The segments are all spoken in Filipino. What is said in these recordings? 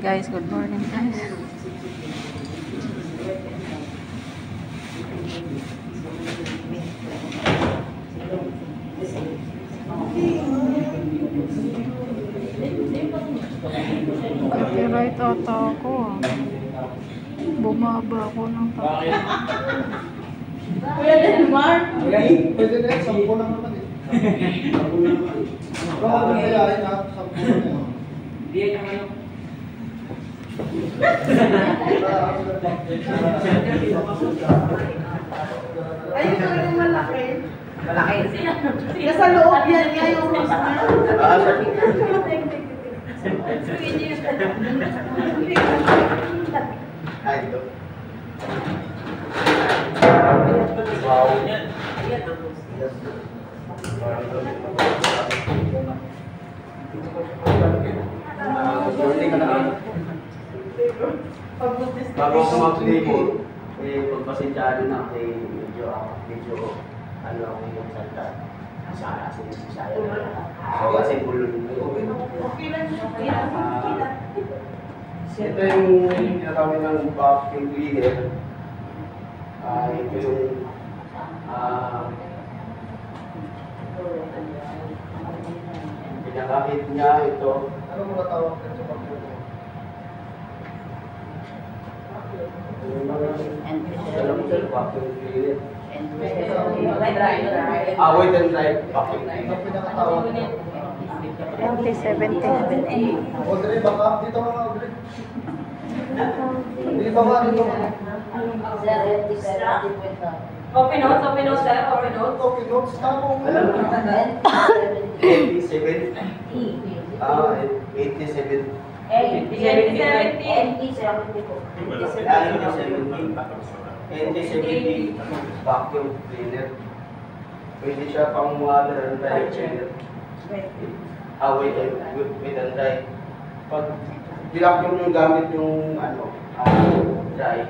Guys, good morning guys. Copyright ata ako ah. Bumaba ako ng Bakit? Kuya Denmark? Pwede na yan, 10 lang naman eh. 10 lang naman. Baka kung kayain na, 10 lang yan. Hindi yan yung ano. Ayun na yung malaki. Malaki. Nasa loob yan niya yung rose na. Ay, ito. Wow. Bago ako mag-label, pagpasensyado na kasi medyo ano ako yung salta. Sana sinisisaya na. So kasi bulong Okay lang yun. ito yung tinatawag ng vacuum cleaner. Ito yung pinagamit niya ito. Ano mo natawag ka sa vacuum cleaner? Alam mo siya, vacuum cleaner. Wait and dry vacuum cleaner. Ang pinakatawag niya. 2070. Audrey, baka dito ka Audrey. Dito ka, dito ka. Open notes, sir. Open notes. Okay, notes na mo. Alam mo, 87. 87. 80-70 vacuum cleaner. Pwede siya pang water and dry cleaner. Wait and dry. Pag vacuum yung gamit yung dry,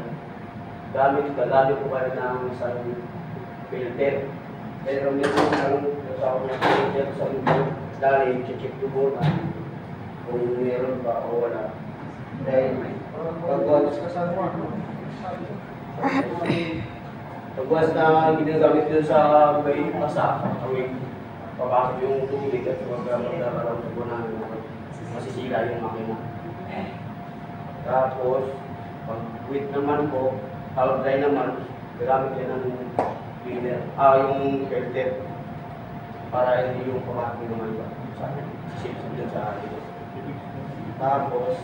gagamit ko pa rin ng isang filter. Pero meron ng natawag na filter sa loob. Dahil check ko muna kung meron ba o wala. Dahil pagwas na ginagamit yun sa may pasa, papasok yung tubig at magkakaroon ko na masisira yung makina. Tapos, pag wet naman po, dry naman, gagamit yan ng cleaner, yung filter para hindi yung papasok naman ba sa sisip dyan sa atin. Tapos,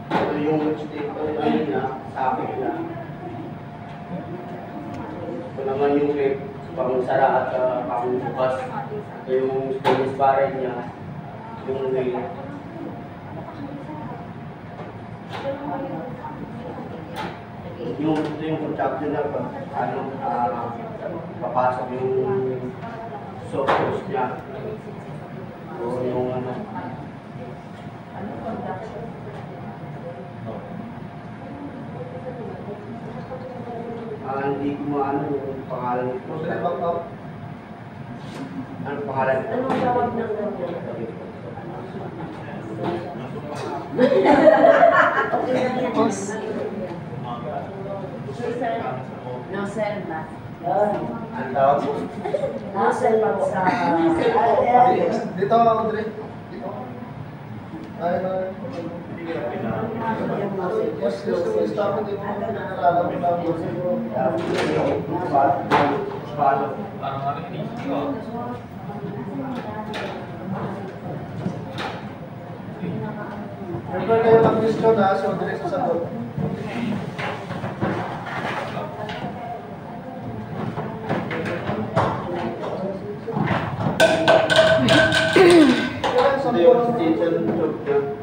ito yung niya, sakit na. Ito naman yung clip, pang sara at pang bukas. Ito yung stainless barrel niya, yung wheel. Ito yung contraption na papasok yung soft hose niya. O yung hindi ko maano yung pangalan nito. Ano pangalan nito? Anong tawag ng Nozzle ba? Ang tawag? Nozzle ba sa... Dito, Audrey. Dito. Ay. Yes, stop it. Nalala mo lang. Follow. Parang ano yun? Remember kayo mag-disco na, so Audrey sa sagot. Yung station tube niya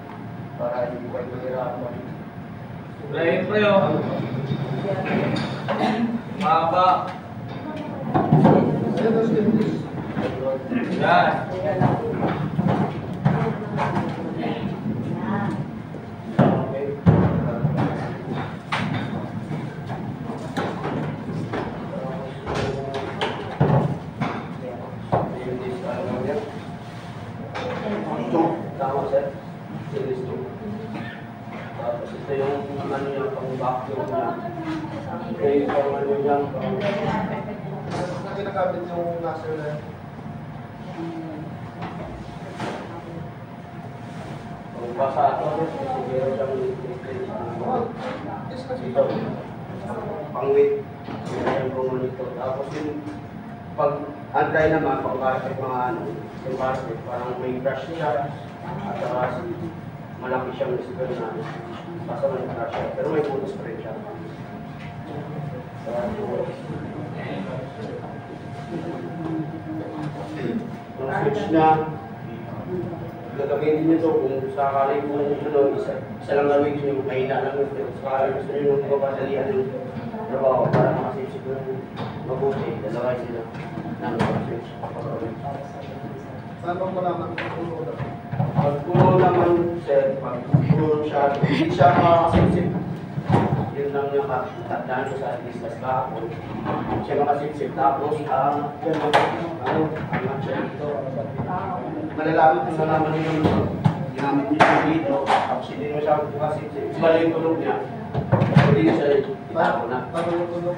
para hindi pa mahirapan. Lain pre oh. Mahaba. Yan. vacuum niya. Kaya yung ano niya. Na ginagamit yung laser na yun. Kung basa ito, siguro siyang ito. Pang-weight. Meron po monitor. Tapos yung pag andry naman, pag carpet mga ano, yung carpet, parang may brush siya. At saka malaki siyang speaker na basta may brush siya. Pero may photo spray siya. Yung switch niya, gagamitin niyo ito kung sakali po ano, isa lang gawin niyo, mahina lang yun. Pero sakali gusto niyo yung mapadalian yung trabaho para makasipsip yung mabuti, dalawa sila ng switch. Saan bang malaman kung puno na? Pag puno naman, sir, pag puno siya, hindi siya makasipsip. Yun lang yung tatandaan ko sa business kahapon. Siya makasipsip. Tapos, yan ang angat siya dito. Malalaman kung nalaman niyo yung ginamit niyo siya dito. Tapos hindi mo siya makasipsip. Bala yung tulog niya. Hindi siya itapo na. Paano yung puno?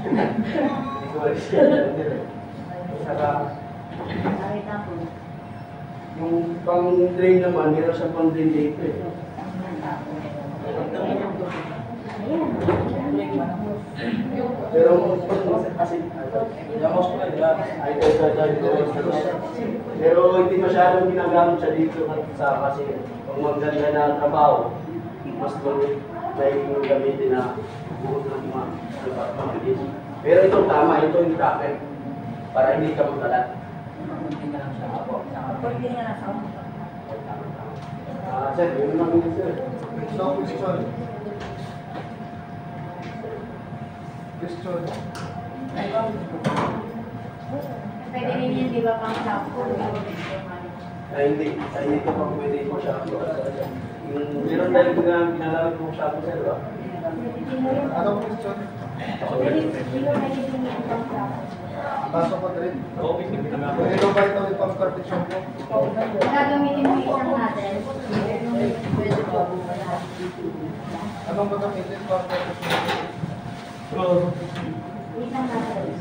Hindi ko alis. Saka, yung pang-drain naman, meron siya pang-drain dito eh. Pero kasi pero hindi masyadong ginagamit siya dito kasi pag maganda na trabaho, mas may gamitin na buhos ng mga mabilis. Pero ito tama, ito yung traffic para hindi ka magkalat. Sir, yun lang yun, sir. So, question. Question. Pwede rin yun, di ba, pang sample? Hindi ko pa pwede po siya. Yung meron tayong ginalawin po siya po, sir, ba? Anong question? Pasok ko rin. Pwede daw ba ito yung carpet shampoo? Gagamitin mo isang natin. Anong gagamitin pang carpet shampoo? Isang natin.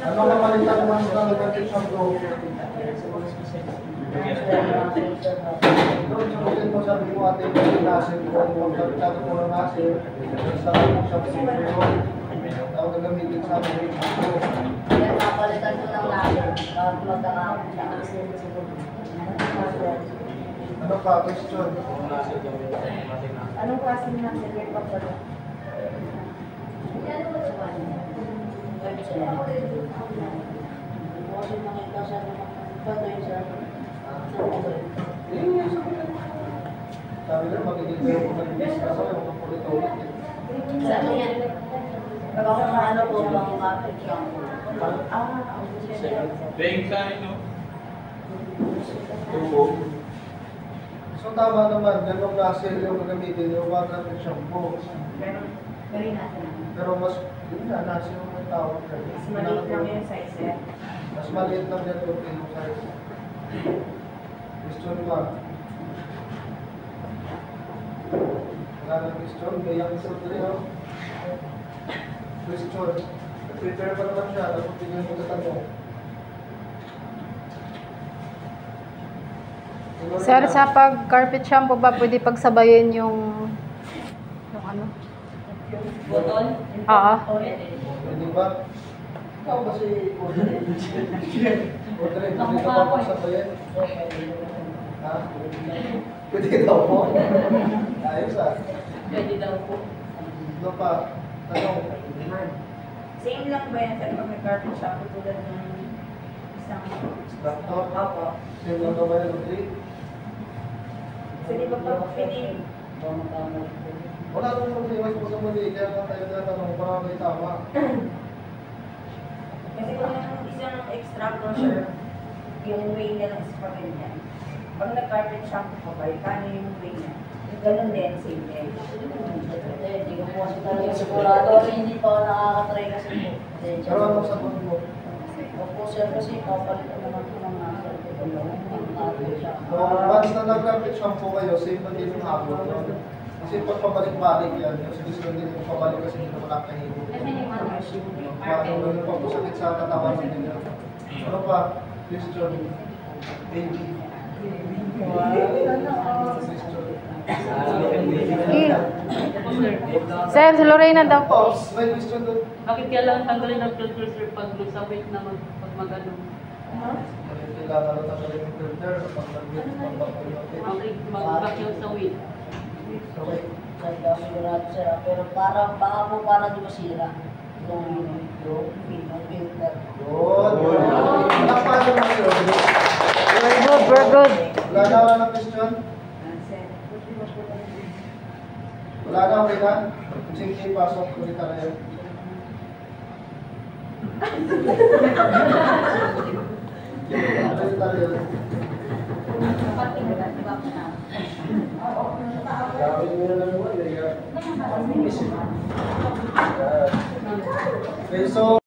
Ano mamalitan mo sa carpet shampoo? Doon sabihin mo sabi mo ate yung nasin ko, yung magkakado mo ng nasin, sabi mo siya siguro, ako gagamitin sa amin yung shampoo. Yan, papalitan ko ng natin. Magkakapit siya. Ano pa, question? Anong klaseng natin yung papalit? Sabi nila, magiging zero po ng business kasi huwag po ito ulit. Saan yan? Pag ako ng ano po, bang kapit siya. Bang sa inyo. So tama naman, ganong laser yung gagamitin yung mga carpet shampoo. Gawin natin. Pero mas, yun na, nasin yung may tawag ka. Mas maliit lang yung size eh. Mas maliit lang yan kung yung size. Question ba? Wala na question, kaya ang isang tuloy, oh. Question. Prepare pa naman siya, tapos tingnan mo sa tanong. Sir, sa pag-carpet shampoo ba, pwede pagsabayin yung ano? Botol? Oo. Pwede ba? Ikaw kasi Audrey. Audrey, pwede ka ba pagsabayan? Ha? Pwede daw po? Ayos ah. Pwede daw po. Ano pa? Tanong. Same lang ba yan? Pero may carpet shampoo tulad ng isang Laptop? Opo. Same lang ba ba yan, Audrey? Pwede ba pa? Pwede. Wala nang problema kung sa mali, kaya nga tayo tinatanong para may tama. Kasi kung yung isang extra crusher, yung way niya lang is pa ganyan. Pag nag-carpet shampoo ka ba, kano yung way niya? Ganun din, same din. Hindi ko po kasi talaga sigurado kasi hindi pa ako nakakatry kasi po. Pero anong sagot mo? Opo sir kasi papalit ko naman po ng nasa. So, once na nag-carpet shampoo kayo, same na din yung habol. No? Kasi pag pabalik-balik yan, yung gusto din yung pabalik kasi hindi naman nakahibo. Paano yung pagpusakit sa katawan ng nila. Ano pa? Question. Baby. Question. Sir, si Lorena daw. Pops, may question doon. Bakit kailangan tanggalin ang filter sir pag sa weight naman pag magano? Kailangan na tanggalin yung filter pag nag-weight. Mag-vacuum sa weight. Okay. Sigurado sir. Pero para baka po para di masira. Yung filter. Good. Nakapalo na kayo. Very good, very good. Wala na wala na question? Wala na, okay na? Sige, pasok ulit tayo. Ulit tayo. Gawin mo na lang mo. Okay, so